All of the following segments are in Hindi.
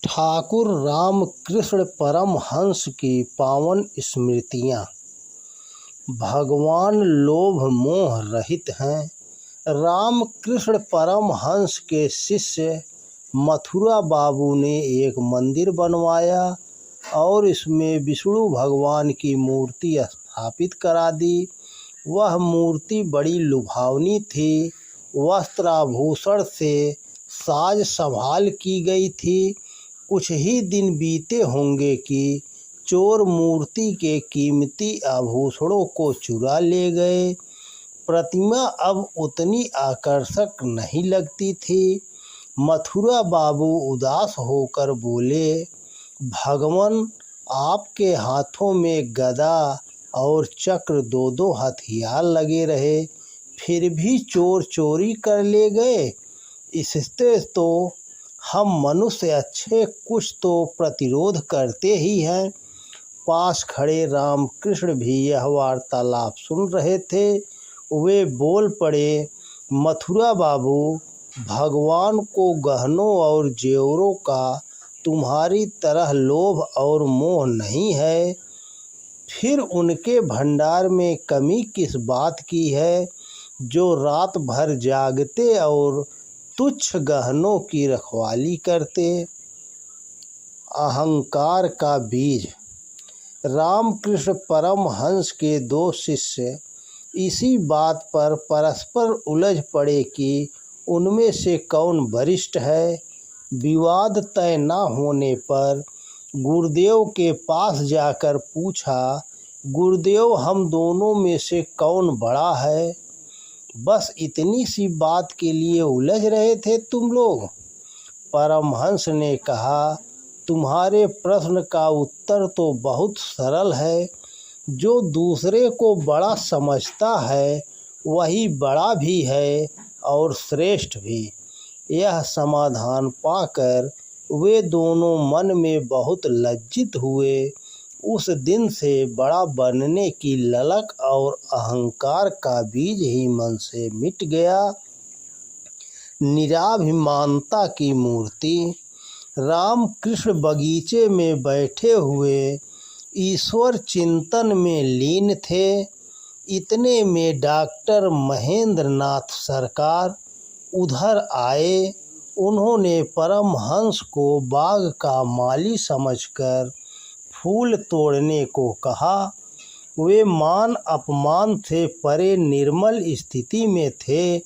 ठाकुर रामकृष्ण परमहंस की पावन स्मृतियाँ। भगवान लोभ मोह रहित हैं। रामकृष्ण परमहंस के शिष्य मथुरा बाबू ने एक मंदिर बनवाया और इसमें विष्णु भगवान की मूर्ति स्थापित करा दी। वह मूर्ति बड़ी लुभावनी थी। वस्त्राभूषण से साज संभाल की गई थी। कुछ ही दिन बीते होंगे कि चोर मूर्ति के कीमती आभूषणों को चुरा ले गए। प्रतिमा अब उतनी आकर्षक नहीं लगती थी। मथुरा बाबू उदास होकर बोले, भगवान, आपके हाथों में गदा और चक्र दो दो हथियार लगे रहे, फिर भी चोर चोरी कर ले गए। इससे तो हम मनुष्य अच्छे कुछ तो प्रतिरोध करते ही हैं। पास खड़े रामकृष्ण भी यह वार्तालाप सुन रहे थे। वे बोल पड़े, मथुरा बाबू, भगवान को गहनों और जेवरों का तुम्हारी तरह लोभ और मोह नहीं है। फिर उनके भंडार में कमी किस बात की है जो रात भर जागते और तुच्छ गहनों की रखवाली करते। अहंकार का बीज। रामकृष्ण परमहंस के दो शिष्य इसी बात पर परस्पर उलझ पड़े कि उनमें से कौन वरिष्ठ है। विवाद तय न होने पर गुरुदेव के पास जाकर पूछा, गुरुदेव, हम दोनों में से कौन बड़ा है? बस इतनी सी बात के लिए उलझ रहे थे तुम लोग? परमहंस ने कहा, तुम्हारे प्रश्न का उत्तर तो बहुत सरल है। जो दूसरे को बड़ा समझता है वही बड़ा भी है और श्रेष्ठ भी। यह समाधान पाकर वे दोनों मन में बहुत लज्जित हुए। उस दिन से बड़ा बनने की ललक और अहंकार का बीज ही मन से मिट गया। निराभिमानता की मूर्ति। रामकृष्ण बगीचे में बैठे हुए ईश्वर चिंतन में लीन थे। इतने में डॉक्टर महेंद्र नाथ सरकार उधर आए। उन्होंने परमहंस को बाग का माली समझकर फूल तोड़ने को कहा। वे मान अपमान से परे निर्मल स्थिति में थे।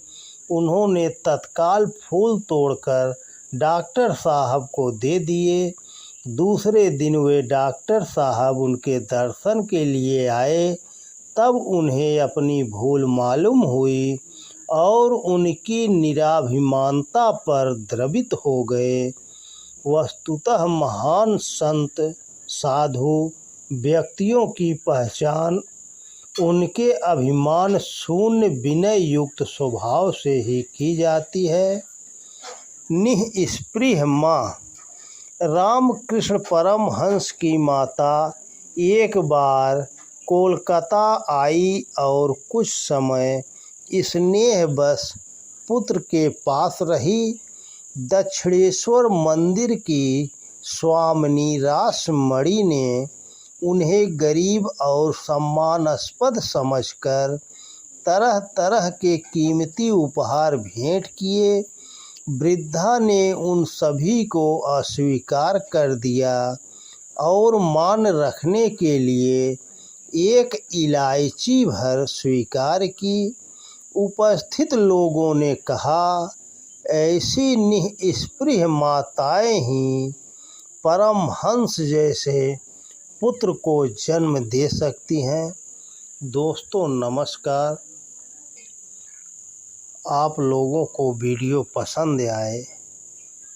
उन्होंने तत्काल फूल तोड़कर डॉक्टर साहब को दे दिए। दूसरे दिन वे डॉक्टर साहब उनके दर्शन के लिए आए। तब उन्हें अपनी भूल मालूम हुई और उनकी निराभिमानता पर द्रवित हो गए। वस्तुतः महान संत साधु व्यक्तियों की पहचान उनके अभिमान शून्य विनय युक्त स्वभाव से ही की जाती है। निःस्पृह माँ। रामकृष्ण परमहंस की माता एक बार कोलकाता आई और कुछ समय स्नेहवश पुत्र के पास रही। दक्षिणेश्वर मंदिर की स्वामिनी रासमणी ने उन्हें गरीब और सम्मानास्पद समझकर तरह तरह के कीमती उपहार भेंट किए। वृद्धा ने उन सभी को अस्वीकार कर दिया और मान रखने के लिए एक इलायची भर स्वीकार की। उपस्थित लोगों ने कहा, ऐसी निःस्पृह माताएं ही परमहंस जैसे पुत्र को जन्म दे सकती हैं। दोस्तों नमस्कार। आप लोगों को वीडियो पसंद आए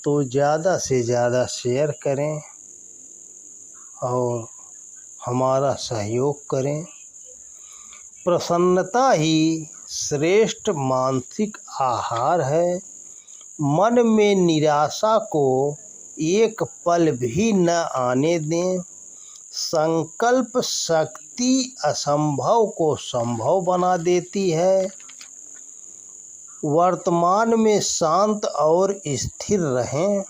तो ज़्यादा से ज़्यादा शेयर करें और हमारा सहयोग करें। प्रसन्नता ही श्रेष्ठ मानसिक आहार है। मन में निराशा को एक पल भी न आने दें। संकल्प शक्ति असंभव को संभव बना देती है। वर्तमान में शांत और स्थिर रहें।